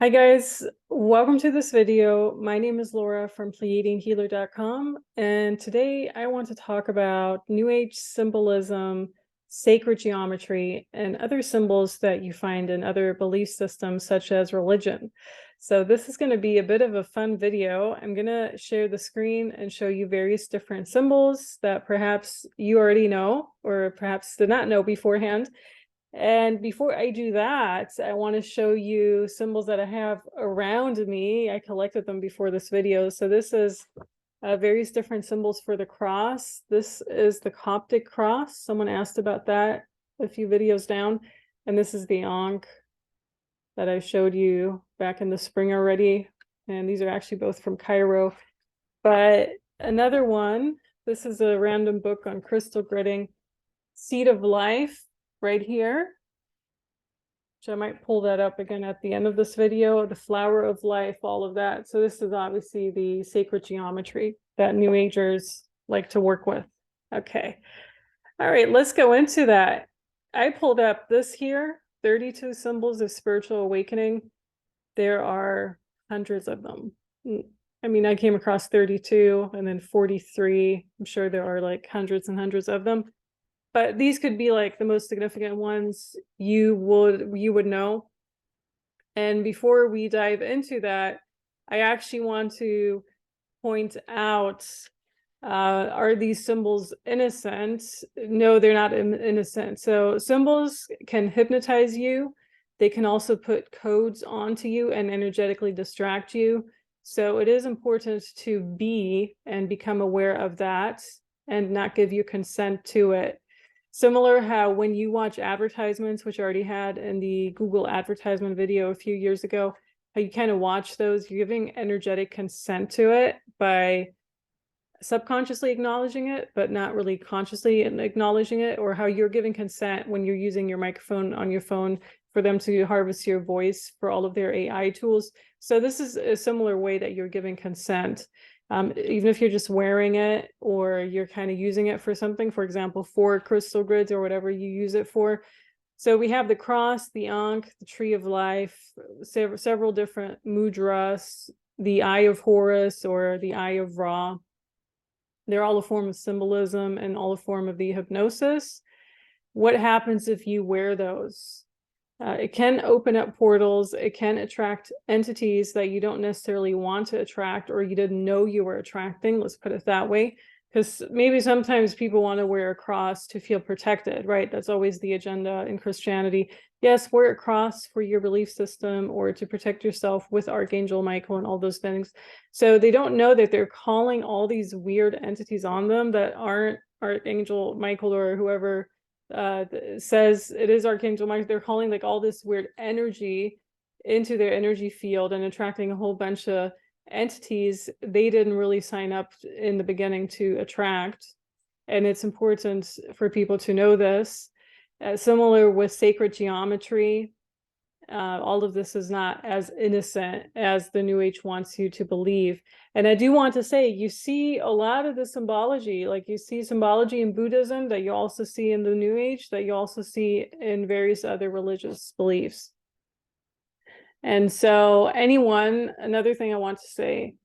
Hi guys, welcome to this video. My name is Laura from PleiadianHealer.com, and today I want to talk about New Age symbolism, sacred geometry, and other symbols that you find in other belief systems such as religion. So this is going to be a bit of a fun video. I'm going to share the screen and show you various different symbols that perhaps you already know or perhaps did not know beforehand. And before I do that, I want to show you symbols that I have around me. I collected them before this video. So this is various different symbols for the cross. This is the Coptic cross. Someone asked about that a few videos down. And this is the Ankh that I showed you back in the spring already. And these are actually both from Cairo. But another one, this is a random book on crystal gridding, Seed of Life, right here, which I might pull that up again at the end of this video, the flower of life, all of that. So this is obviously the sacred geometry that New Agers like to work with. Okay. All right, let's go into that. I pulled up this here, 32 symbols of spiritual awakening. There are hundreds of them. I mean, I came across 32 and then 43. I'm sure there are like hundreds and hundreds of them. But these could be like the most significant ones you would know. And before we dive into that, I actually want to point out, are these symbols innocent? No, they're not innocent. So symbols can hypnotize you. They can also put codes onto you and energetically distract you. So it is important to be and become aware of that and not give you consent to it. Similar how when you watch advertisements, which I already had in the Google advertisement video a few years ago, how you kind of watch those, you're giving energetic consent to it by subconsciously acknowledging it, but not really consciously acknowledging it, or how you're giving consent when you're using your microphone on your phone for them to harvest your voice for all of their AI tools. So this is a similar way that you're giving consent. Even if you're just wearing it or you're kind of using it for something, for example, for crystal grids or whatever you use it for. So we have the cross, the Ankh, the tree of life, several different mudras, the eye of Horus or the eye of Ra. They're all a form of symbolism and all a form of the hypnosis. What happens if you wear those? It can open up portals. It can attract entities that you don't necessarily want to attract or you didn't know you were attracting. Let's put it that way. Because maybe sometimes people want to wear a cross to feel protected, right? That's always the agenda in Christianity. Yes, wear a cross for your belief system or to protect yourself with Archangel Michael and all those things. So they don't know that they're calling all these weird entities on them that aren't Archangel Michael or whoever says it is Archangel Michael. They're calling like all this weird energy into their energy field and attracting a whole bunch of entities they didn't really sign up in the beginning to attract. And it's important for people to know this. Similar with sacred geometry, all of this is not as innocent as the New Age wants you to believe. And I do want to say, you see a lot of the symbology, like you see symbology in Buddhism that you also see in the New Age, that you also see in various other religious beliefs. And so another thing I want to say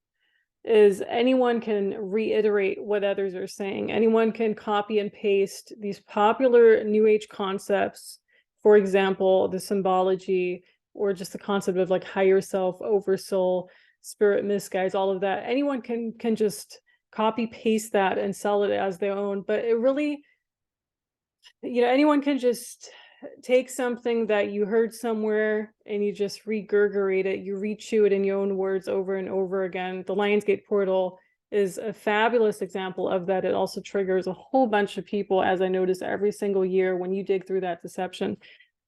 is anyone can reiterate what others are saying. Anyone can copy and paste these popular New Age concepts. For example, the symbology or just the concept of like higher self, oversoul, spirit misguides, all of that. Anyone can just copy paste that and sell it as their own. But it really, anyone can just take something that you heard somewhere and you just regurgitate it, you rechew it in your own words over and over again. The Lionsgate portal is a fabulous example of that. It also triggers a whole bunch of people, as I notice every single year when you dig through that deception.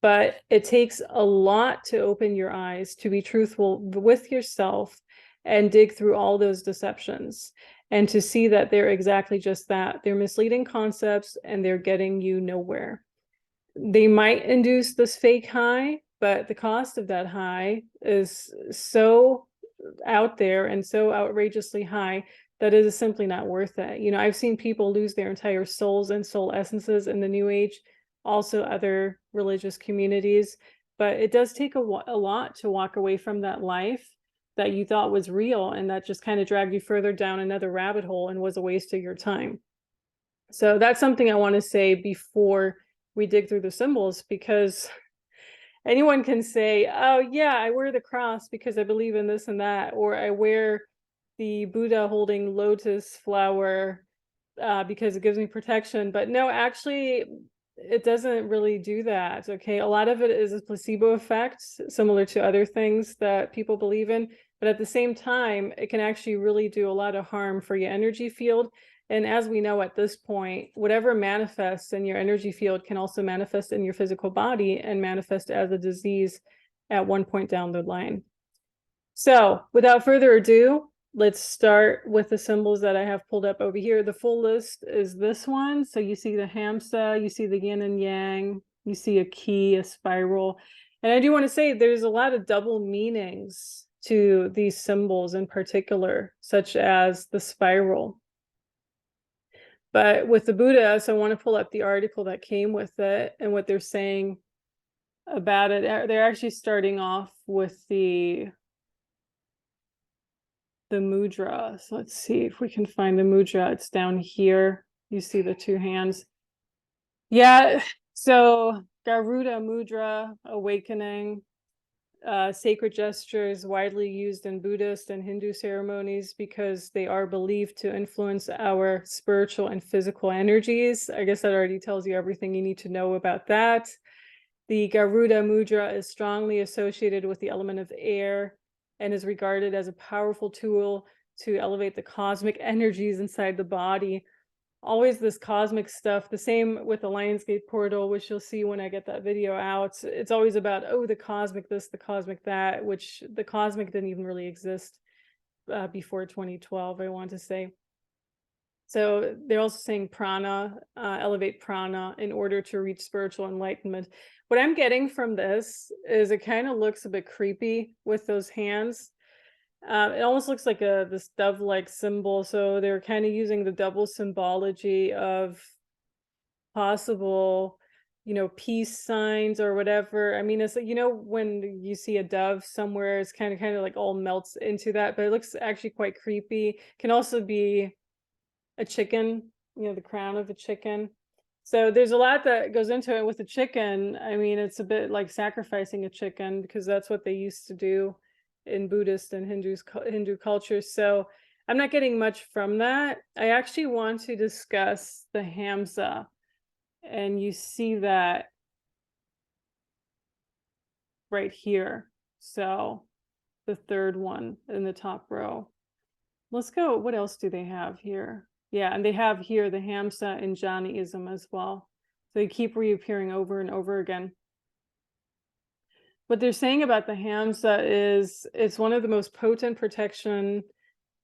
But it takes a lot to open your eyes, to be truthful with yourself and dig through all those deceptions and to see that they're exactly just that. They're misleading concepts and they're getting you nowhere. They might induce this fake high, but the cost of that high is so out there and so outrageously high that it is simply not worth it. I've seen people lose their entire souls and soul essences in the New Age, also other religious communities, but it does take a lot to walk away from that life that you thought was real, and that just kind of dragged you further down another rabbit hole and was a waste of your time. So that's something I want to say before we dig through the symbols, because anyone can say, oh yeah, I wear the cross because I believe in this and that, or I wear the Buddha holding lotus flower because it gives me protection. But no, actually, it doesn't really do that. Okay, a lot of it is a placebo effect, similar to other things that people believe in. But at the same time, it can actually really do a lot of harm for your energy field. And as we know at this point, whatever manifests in your energy field can also manifest in your physical body and manifest as a disease at one point down the line. So without further ado, let's start with the symbols that I have pulled up over here. The full list is this one. So you see the Hamsa, you see the yin and yang, you see a key, a spiral. And I do want to say there's a lot of double meanings to these symbols in particular, such as the spiral. But with the Buddha, so I want to pull up the article that came with it and what they're saying about it. They're actually starting off with the mudra. So let's see if we can find the mudra. It's down here. You see the two hands. Yeah, so Garuda Mudra, awakening. Sacred gestures widely used in Buddhist and Hindu ceremonies because they are believed to influence our spiritual and physical energies. I guess that already tells you everything you need to know about that. The Garuda Mudra is strongly associated with the element of air and is regarded as a powerful tool to elevate the cosmic energies inside the body. Always this cosmic stuff. The same with the Lionsgate portal, which you'll see when I get that video out. It's always about, oh, the cosmic this, the cosmic that, which the cosmic didn't even really exist before 2012, I want to say. So they're also saying prana, elevate prana in order to reach spiritual enlightenment. What I'm getting from this is it kind of looks a bit creepy with those hands. It almost looks like this dove-like symbol. So they're kind of using the double symbology of possible, peace signs or whatever. I mean, it's like, when you see a dove somewhere, it's kind of like all melts into that, but it looks actually quite creepy. Can also be a chicken, the crown of a chicken. So there's a lot that goes into it with the chicken. I mean, it's a bit like sacrificing a chicken because that's what they used to do in Buddhist and Hindu cultures. So I'm not getting much from that. I actually want to discuss the Hamsa, and you see that right here. So the third one in the top row. Let's go. What else do they have here? Yeah, and they have here the Hamsa and Jhanaism as well. So they keep reappearing over and over again. What they're saying about the Hamsa is it's one of the most potent protection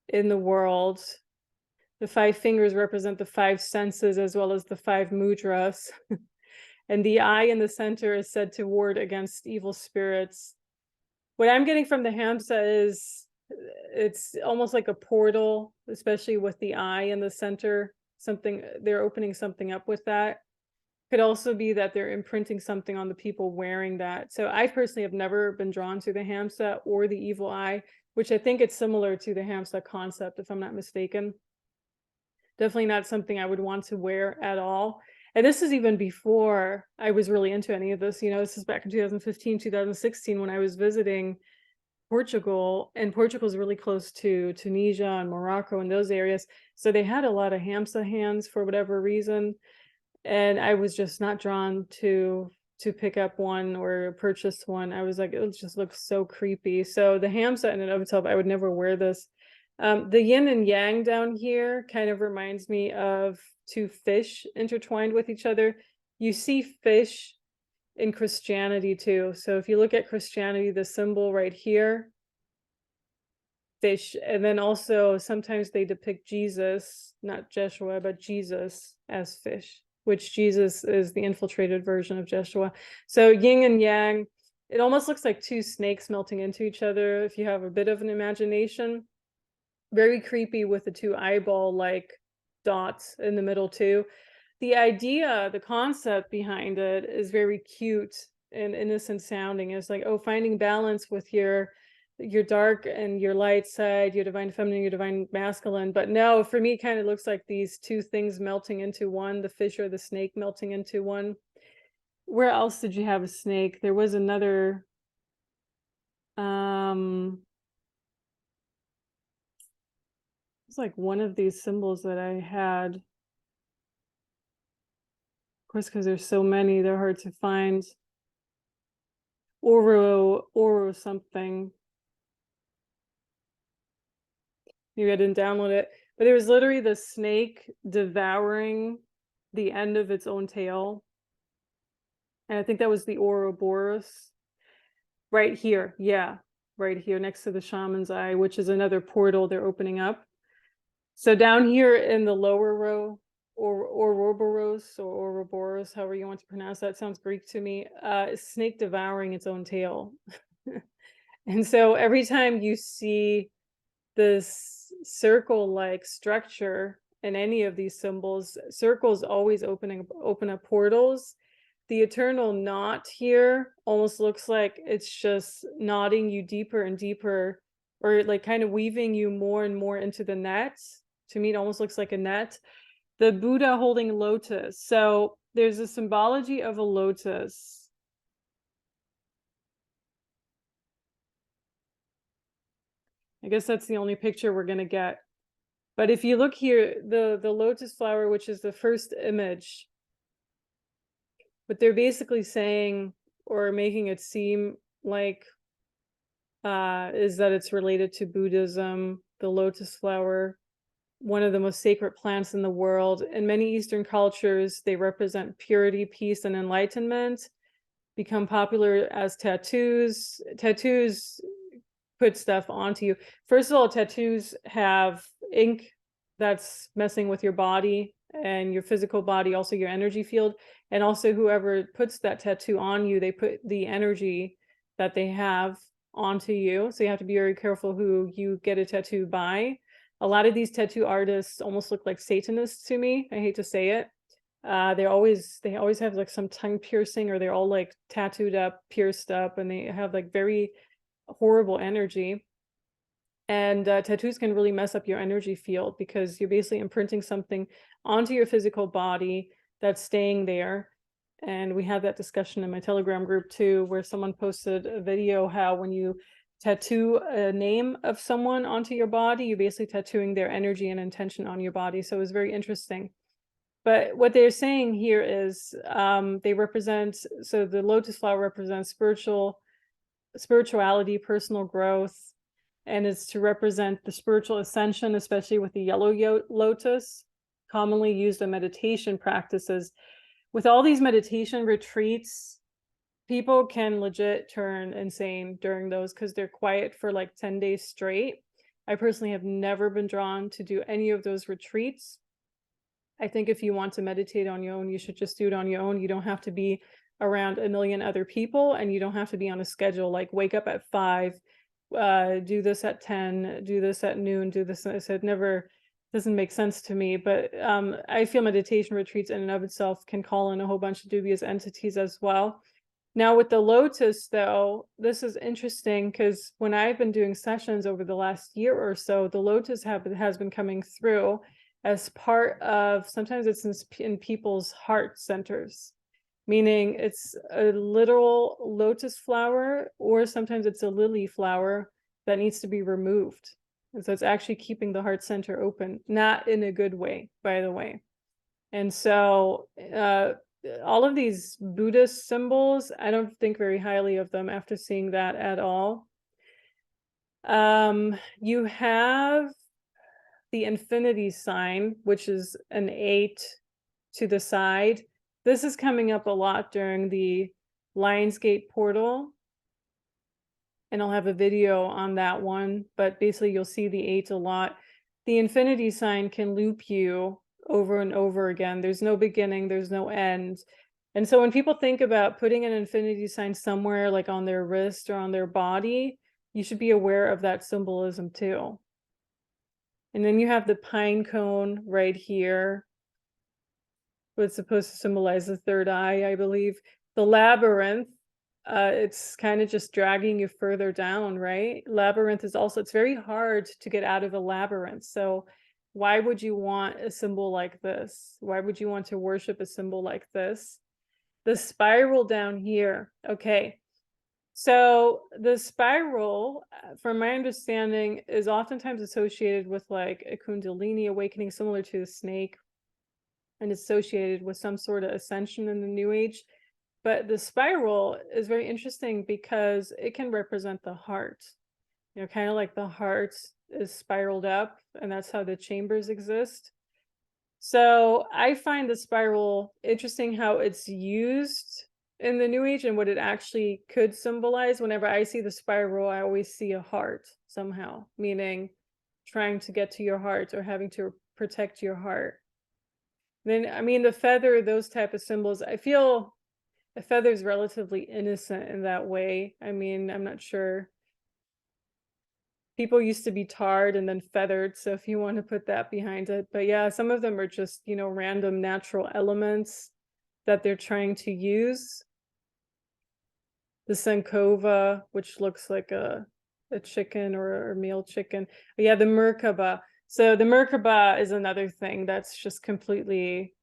in the world. The 5 fingers represent the 5 senses as well as the 5 mudras. And the eye in the center is said to ward against evil spirits. What I'm getting from the Hamsa is it's almost like a portal, especially with the eye in the center. They're opening something up with that. Could also be that they're imprinting something on the people wearing that. So I personally have never been drawn to the Hamsa or the evil eye, which I think it's similar to the Hamsa concept, if I'm not mistaken. Definitely not something I would want to wear at all. And this is even before I was really into any of this. This is back in 2015, 2016 when I was visiting Portugal, and Portugal is really close to Tunisia and Morocco and those areas. So they had a lot of Hamsa hands for whatever reason. And I was just not drawn to pick up one or purchase one. I was like, it just looks so creepy. So the Hamsa in and of itself, I would never wear this. The yin and yang down here kind of reminds me of 2 fish intertwined with each other. You see fish in Christianity too. So if you look at Christianity, the symbol right here, fish, and then also sometimes they depict Jesus, not Jeshua, but Jesus as fish, which Jesus is the infiltrated version of Jeshua. So yin and yang, it almost looks like 2 snakes melting into each other if you have a bit of an imagination. Very creepy with the 2 eyeball-like dots in the middle too. The idea, the concept behind it is very cute and innocent sounding. It's like, oh, finding balance with your dark and your light side, your divine feminine, your divine masculine. But no, for me, it kind of looks like these two things melting into one, the fish or the snake melting into one. Where else did you have a snake? There was another, it's like one of these symbols that I had. Of course, because there's so many, they're hard to find. Oro something. Maybe I didn't download it, but there was literally the snake devouring the end of its own tail. And I think that was the Oroborus. Right here, yeah, right here next to the shaman's eye, which is another portal they're opening up. So down here in the lower row, or Oroborus or Oroborus, however you want to pronounce that, sounds Greek to me, snake devouring its own tail. And so every time you see this circle-like structure in any of these symbols, circles always open up portals. The eternal knot here almost looks like it's just knotting you deeper and deeper, or like kind of weaving you more and more into the net. To me, it almost looks like a net. The Buddha holding lotus. So there's a symbology of a lotus. I guess that's the only picture we're going to get. But if you look here, the lotus flower, which is the first image, what they're basically saying or making it seem like is that it's related to Buddhism, the lotus flower, one of the most sacred plants in the world. In many Eastern cultures, they represent purity, peace, and enlightenment, become popular as tattoos. Tattoos put stuff onto you. First of all, tattoos have ink that's messing with your body and your physical body, also your energy field. And also whoever puts that tattoo on you, they put the energy that they have onto you. So you have to be very careful who you get a tattoo by. A lot of these tattoo artists almost look like Satanists to me. I hate to say it. They always have like some tongue piercing, or they're all like tattooed up, pierced up, and they have like very horrible energy. And tattoos can really mess up your energy field because you're basically imprinting something onto your physical body that's staying there. And we had that discussion in my Telegram group too, where someone posted a video how when you tattoo a name of someone onto your body, you're basically tattooing their energy and intention on your body. So it was very interesting. But what they're saying here is they represent, so the lotus flower represents spirituality, personal growth, and it's to represent the spiritual ascension, especially with the yellow lotus, commonly used in meditation practices. With all these meditation retreats, people can legit turn insane during those because they're quiet for like 10 days straight. I personally have never been drawn to do any of those retreats. I think if you want to meditate on your own, you should just do it on your own. You don't have to be around a million other people, and you don't have to be on a schedule like wake up at 5, do this at 10, do this at noon, do this. So it never doesn't make sense to me. But I feel meditation retreats in and of itself can call in a whole bunch of dubious entities as well. Now with the lotus, though, this is interesting because when I've been doing sessions over the last year or so, the lotus has been coming through as part of, sometimes it's in people's heart centers, meaning it's a literal lotus flower, or sometimes it's a lily flower that needs to be removed. And so it's actually keeping the heart center open, not in a good way, by the way. And so all of these Buddhist symbols, I don't think very highly of them after seeing that at all. You have the infinity sign, which is an 8 to the side. This is coming up a lot during the Lionsgate portal, and I'll have a video on that one, but basically you'll see the 8 a lot. The infinity sign can loop you over and over again. There's no beginning, there's no end. And so when people think about putting an infinity sign somewhere, like on their wrist or on their body, you should be aware of that symbolism too. And then you have the pine cone right here, what's supposed to symbolize the third eye, I believe. The labyrinth, it's kind of just dragging you further down, right? Labyrinth is also, it's very hard to get out of a labyrinth. So why would you want a symbol like this? Why would you want to worship a symbol like this? The spiral down here. Okay. So the spiral, from my understanding, is oftentimes associated with like a Kundalini awakening, similar to the snake, and associated with some sort of ascension in the New Age. But the spiral is very interesting because it can represent the heart. You know, kind of like the heart is spiraled up, and that's how the chambers exist. So I find the spiral interesting, how it's used in the New Age and what it actually could symbolize. Whenever I see the spiral, I always see a heart somehow, meaning trying to get to your heart or having to protect your heart. Then, I mean, the feather, those type of symbols, I feel a feather is relatively innocent in that way. I mean, I'm not sure. People used to be tarred and then feathered, so if you want to put that behind it. But yeah, some of them are just, you know, random natural elements that they're trying to use. The Sankova, which looks like a chicken or a male chicken. But yeah, the Merkabah. So the Merkabah is another thing that's just completely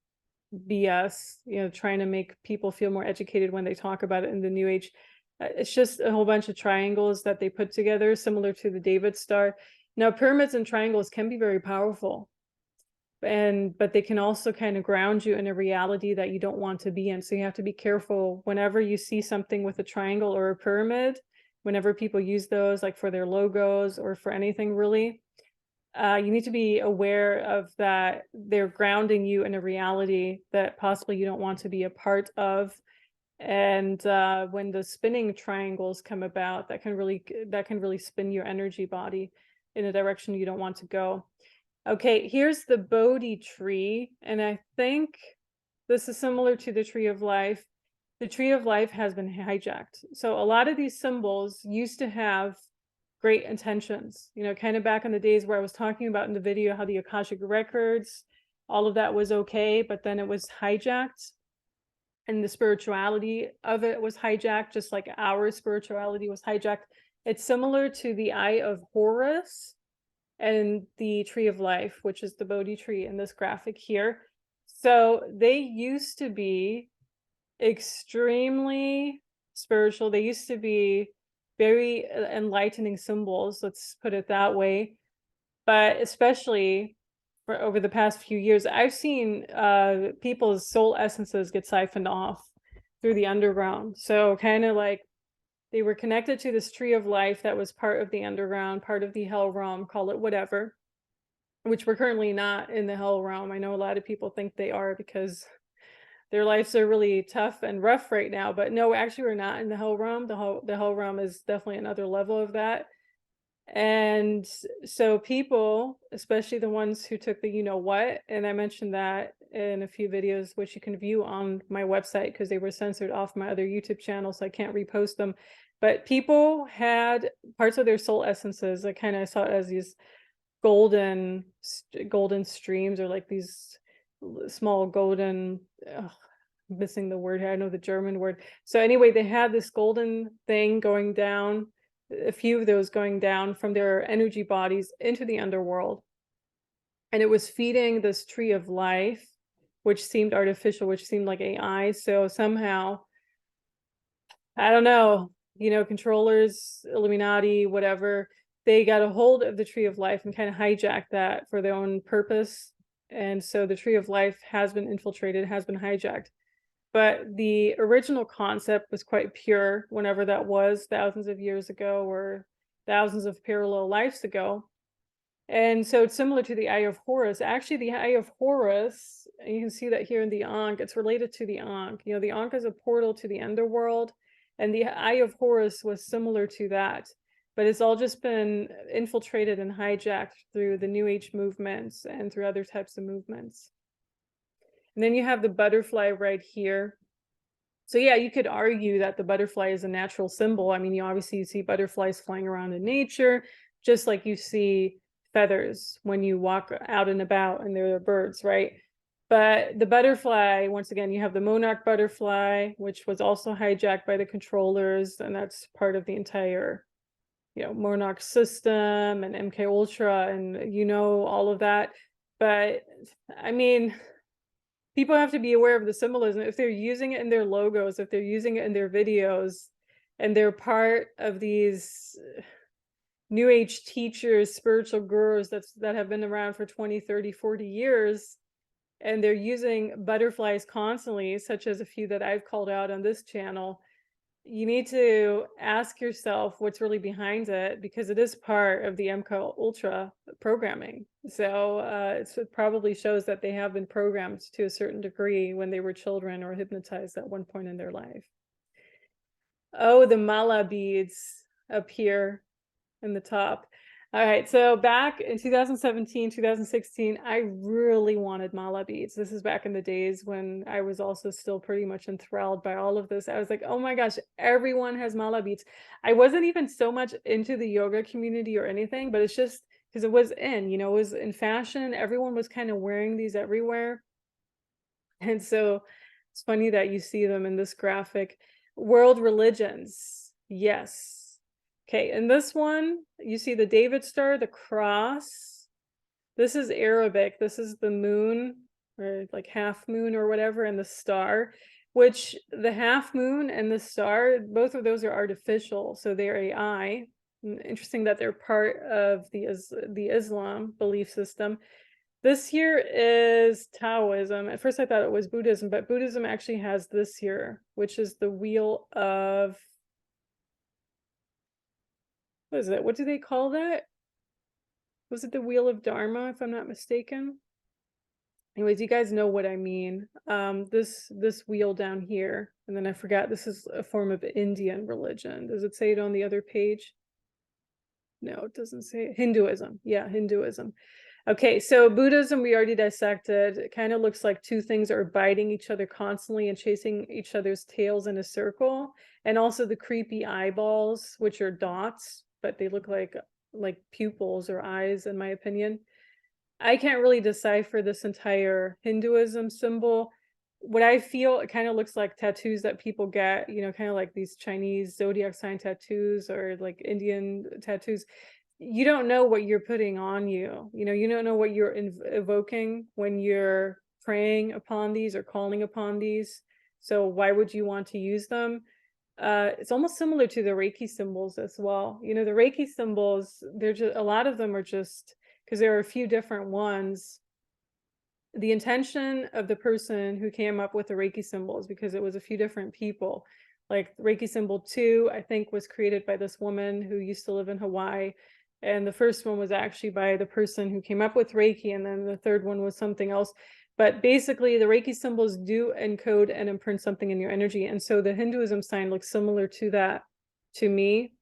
BS, you know, trying to make people feel more educated when they talk about it in the New Age. It's just a whole bunch of triangles that they put together, similar to the David Star. Now, pyramids and triangles can be very powerful, but they can also kind of ground you in a reality that you don't want to be in. So you have to be careful whenever you see something with a triangle or a pyramid, whenever people use those, like for their logos or for anything really. You need to be aware of that they're grounding you in a reality that possibly you don't want to be a part of. And when the spinning triangles come about, that can really spin your energy body in a direction you don't want to go. Okay, here's the Bodhi tree, and I think this is similar to the tree of life. The tree of life has been hijacked. So a lot of these symbols used to have great intentions, you know, kind of back in the days where I was talking about in the video how the Akashic records, all of that was okay, but then it was hijacked, and the spirituality of it was hijacked, just like our spirituality was hijacked. It's similar to the Eye of Horus and the Tree of Life, which is the Bodhi tree in this graphic here. So they used to be extremely spiritual. They used to be very enlightening symbols, let's put it that way. But especially for over the past few years, I've seen people's soul essences get siphoned off through the underground. So kind of like they were connected to this tree of life that was part of the underground, part of the hell realm, call it whatever, which we're currently not in the hell realm. I know a lot of people think they are because their lives are really tough and rough right now, but no, actually we're not in the hell realm. The hell realm is definitely another level of that. And so people, especially the ones who took the you know what, and I mentioned that in a few videos, which you can view on my website because they were censored off my other YouTube channel, so I can't repost them. But people had parts of their soul essences. I kind of saw it as these golden streams, or like these small golden, missing the word here, I know the German word. So anyway, they had this golden thing going down, a few of those going down from their energy bodies into the underworld, and it was feeding this tree of life, which seemed artificial, which seemed like AI. So somehow, I don't know, you know, controllers, Illuminati, whatever, they got a hold of the tree of life and kind of hijacked that for their own purpose. And so the tree of life has been infiltrated, has been hijacked. But the original concept was quite pure, whenever that was, thousands of years ago or thousands of parallel lives ago. And so it's similar to the Eye of Horus. Actually, the Eye of Horus, and you can see that here in the Ankh, it's related to the Ankh. You know, the Ankh is a portal to the underworld, and the Eye of Horus was similar to that. But it's all just been infiltrated and hijacked through the New Age movements and through other types of movements. And then you have the butterfly right here. So yeah, you could argue that the butterfly is a natural symbol. I mean, you see butterflies flying around in nature, just like you see feathers when you walk out and about and there are birds, right? But the butterfly, once again, you have the monarch butterfly, which was also hijacked by the controllers, and that's part of the entire, monarch system and MK Ultra, and all of that. But I mean, people have to be aware of the symbolism. If they're using it in their logos, if they're using it in their videos, and they're part of these New Age teachers, spiritual gurus that have been around for 20, 30, 40 years, and they're using butterflies constantly, such as a few that I've called out on this channel, you need to ask yourself what's really behind it, because it is part of the MK Ultra programming. So it probably shows that they have been programmed to a certain degree when they were children or hypnotized at one point in their life. Oh, the mala beads up here in the top. All right, so back in 2017, 2016, I really wanted mala beads. This is back in the days when I was also still pretty much enthralled by all of this. I was like, oh my gosh, everyone has mala beads. I wasn't even so much into the yoga community or anything, but it's just because it was in, it was in fashion. Everyone was kind of wearing these everywhere. And so it's funny that you see them in this graphic. World religions, yes. Okay, in this one, you see the David star, the cross. This is Arabic. This is the moon, or like half moon or whatever, and the star, which the half moon and the star, both of those are artificial, so they're AI. Interesting that they're part of the Islam belief system. This here is Taoism. At first I thought it was Buddhism, but Buddhism actually has this here, which is the wheel of, what is it? What do they call that? Was it the wheel of Dharma, if I'm not mistaken? Anyways, you guys know what I mean. This wheel down here, and then I forgot, this is a form of Indian religion. Does it say it on the other page? No, it doesn't say it. Hinduism. Yeah, Hinduism. Okay, so Buddhism, we already dissected. It kind of looks like two things are biting each other constantly and chasing each other's tails in a circle. And also the creepy eyeballs, which are dots, but they look like pupils or eyes, in my opinion. I can't really decipher this entire Hinduism symbol. What I feel, it kind of looks like tattoos that people get, kind of like these Chinese zodiac sign tattoos or like Indian tattoos. You don't know what you're putting on you. You don't know what you're evoking when you're praying upon these or calling upon these. So why would you want to use them? It's almost similar to the Reiki symbols as well. The Reiki symbols, they're just, a lot of them are just, because there are a few different ones. The intention of the person who came up with the Reiki symbols, because it was a few different people, like Reiki symbol 2, I think, was created by this woman who used to live in Hawaii. And the first one was actually by the person who came up with Reiki. And then the third one was something else. But basically, the Reiki symbols do encode and imprint something in your energy. And so the Hinduism sign looks similar to that to me.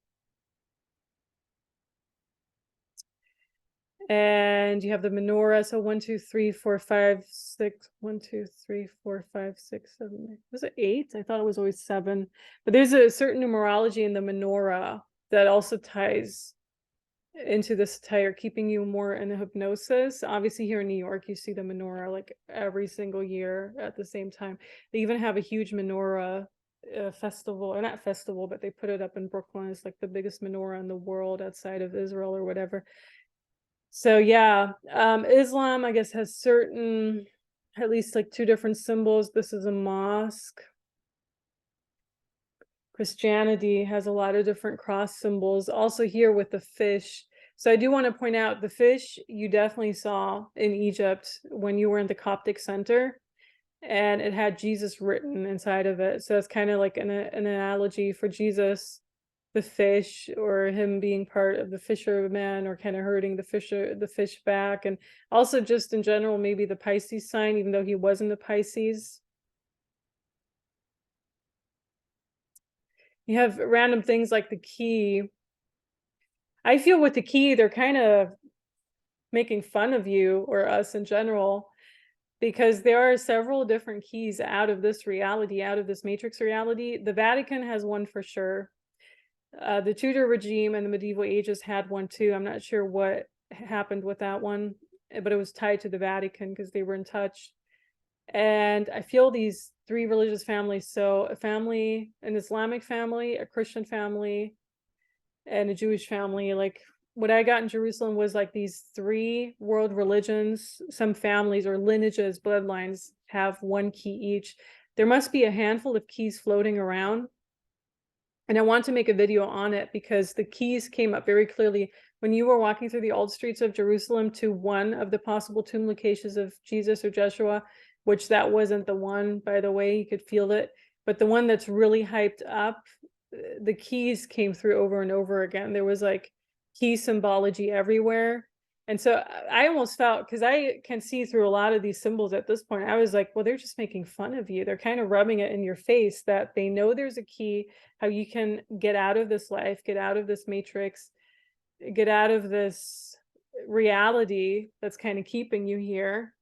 And you have the menorah. So 1, 2, 3, 4, 5, 6. 1, 2, 3, 4, 5, 6, 7. Was it 8? I thought it was always 7. But there's a certain numerology in the menorah that also ties into this entire, keeping you more in a hypnosis. Obviously here in New York, you see the menorah like every single year at the same time. They even have a huge menorah festival, or not festival, but they put it up in Brooklyn. It's like the biggest menorah in the world outside of Israel or whatever. So yeah, Islam, I guess, has certain, at least like 2 different symbols. This is a mosque. Christianity has a lot of different cross symbols. Also here with the fish. So I do want to point out the fish you definitely saw in Egypt when you were in the Coptic Center, and it had Jesus written inside of it. So it's kind of like an analogy for Jesus, the fish, or him being part of the fisherman, or kind of herding the fish back. And also just in general, maybe the Pisces sign, even though he wasn't a Pisces. You have random things like the key. I feel with the key, they're kind of making fun of you or us in general, because there are several different keys out of this reality, out of this matrix reality. The Vatican has one for sure. The Tudor regime and the medieval ages had one too. I'm not sure what happened with that one, but it was tied to the Vatican because they were in touch. And I feel these three religious families, so a family, an Islamic family, a Christian family, and a Jewish family, like what I got in Jerusalem was like these three world religions. Some families or lineages, bloodlines have one key each. There must be a handful of keys floating around. And I want to make a video on it because the keys came up very clearly when you were walking through the old streets of Jerusalem to one of the possible tomb locations of Jesus or Joshua, which that wasn't the one, by the way, you could feel it. But the one that's really hyped up, the keys came through over and over again. There was like key symbology everywhere. And so I almost felt, because I can see through a lot of these symbols at this point, I was like, well, they're just making fun of you. They're kind of rubbing it in your face that they know there's a key, how you can get out of this life, get out of this matrix, get out of this reality that's kind of keeping you here.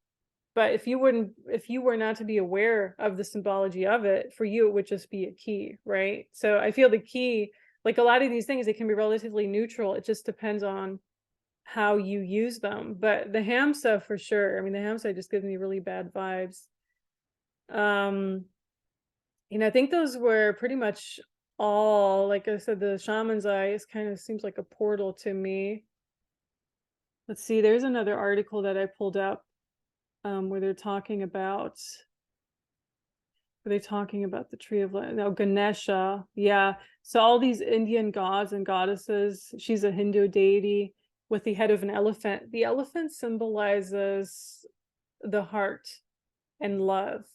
But if you were not to be aware of the symbology of it, for you, it would just be a key, right? So I feel the key, like a lot of these things, they can be relatively neutral. It just depends on how you use them. But the Hamsa, for sure. I mean, the Hamsa just gives me really bad vibes. I think those were pretty much all. Like I said, the shaman's eye is kind of seems like a portal to me. Let's see, there's another article that I pulled up where they're talking about the tree of life. No, Ganesha. Yeah. So all these Indian gods and goddesses, she's a Hindu deity with the head of an elephant. The elephant symbolizes the heart and love.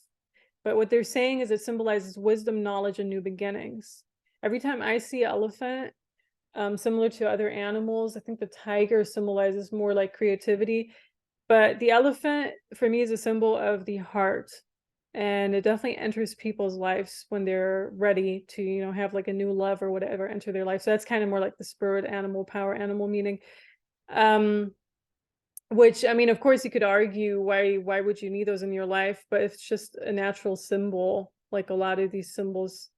But what they're saying is it symbolizes wisdom, knowledge, and new beginnings. Every time I see elephant, similar to other animals, I think the tiger symbolizes more like creativity. But the elephant, for me, is a symbol of the heart. And it definitely enters people's lives when they're ready to, have like a new love or whatever enter their life. So that's kind of more like the spirit animal, power animal meaning. Which, I mean, of course, you could argue why would you need those in your life? But it's just a natural symbol, like a lot of these symbols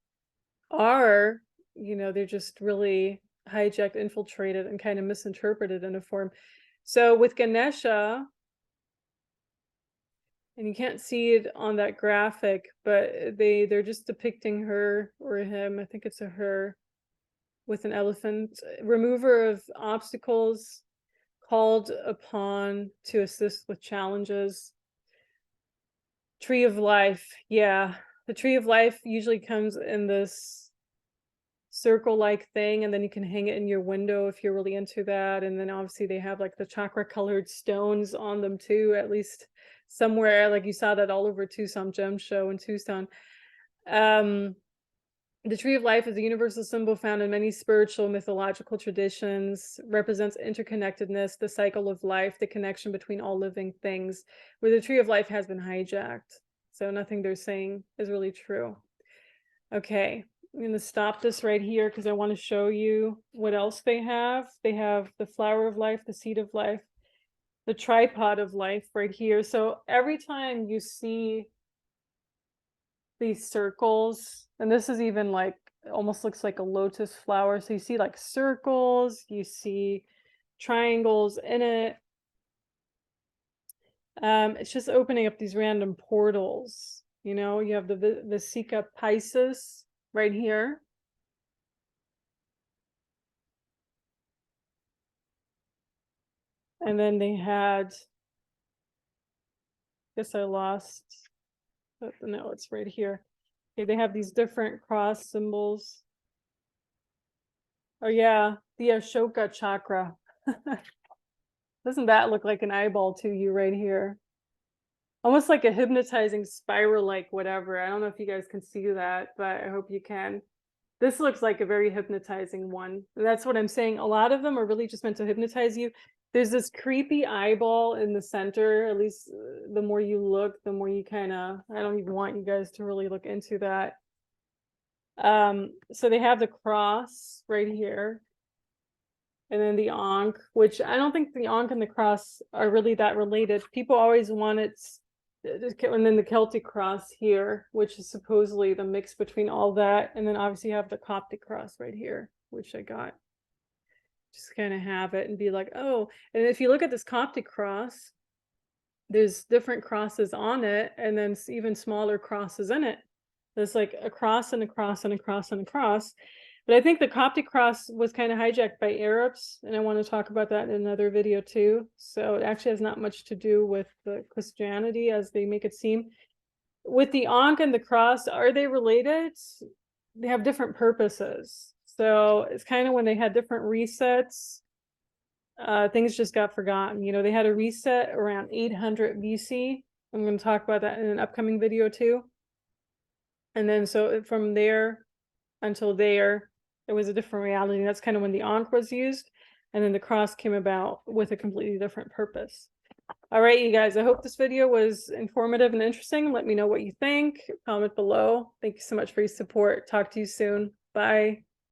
are, they're just really hijacked, infiltrated, and kind of misinterpreted in a form. So with Ganesha, and you can't see it on that graphic, but they're just depicting her or him, I think it's a her, with an elephant, remover of obstacles, called upon to assist with challenges. Tree of life. Yeah, the tree of life usually comes in this circle-like thing, and then you can hang it in your window if you're really into that. And then obviously they have like the chakra colored stones on them too, at least somewhere. Like you saw that all over Tucson Gem Show in Tucson. The tree of life is a universal symbol found in many spiritual mythological traditions, represents interconnectedness, the cycle of life, the connection between all living things, where the tree of life has been hijacked. So nothing they're saying is really true. Okay, I'm going to stop this right here because I want to show you what else they have. They have the flower of life, the seed of life, the tripod of life right here. So every time you see these circles, and this is even like almost looks like a lotus flower, so you see like circles, you see triangles in it. It's just opening up these random portals. You have the Vesica Pisces right here, and then they had, I guess I lost, but no, it's right here. Okay, they have these different cross symbols. Oh yeah, the Ashoka chakra. Doesn't that look like an eyeball to you right here? Almost like a hypnotizing spiral, like whatever. I don't know if you guys can see that, but I hope you can. This looks like a very hypnotizing one. And that's what I'm saying. A lot of them are really just meant to hypnotize you. There's this creepy eyeball in the center. At least the more you look, the more you kind of, I don't even want you guys to really look into that. So they have the cross right here. And then the Ankh, which I don't think the Ankh and the cross are really that related. People always want it, and then the Celtic cross here, which is supposedly the mix between all that. And then obviously you have the Coptic cross right here, which I got. Just kind of have it and be like, oh. And if you look at this Coptic cross, there's different crosses on it, and then even smaller crosses in it. There's like a cross and a cross and a cross and a cross. But I think the Coptic cross was kind of hijacked by Arabs, and I want to talk about that in another video too. So it actually has not much to do with the Christianity as they make it seem. With the Ankh and the cross, are they related? They have different purposes. So it's kind of when they had different resets, things just got forgotten. You know, they had a reset around 800 BC. I'm going to talk about that in an upcoming video too. And then so from there until there, it was a different reality. That's kind of when the Ankh was used. And then the cross came about with a completely different purpose. All right, you guys, I hope this video was informative and interesting. Let me know what you think. Comment below. Thank you so much for your support. Talk to you soon. Bye.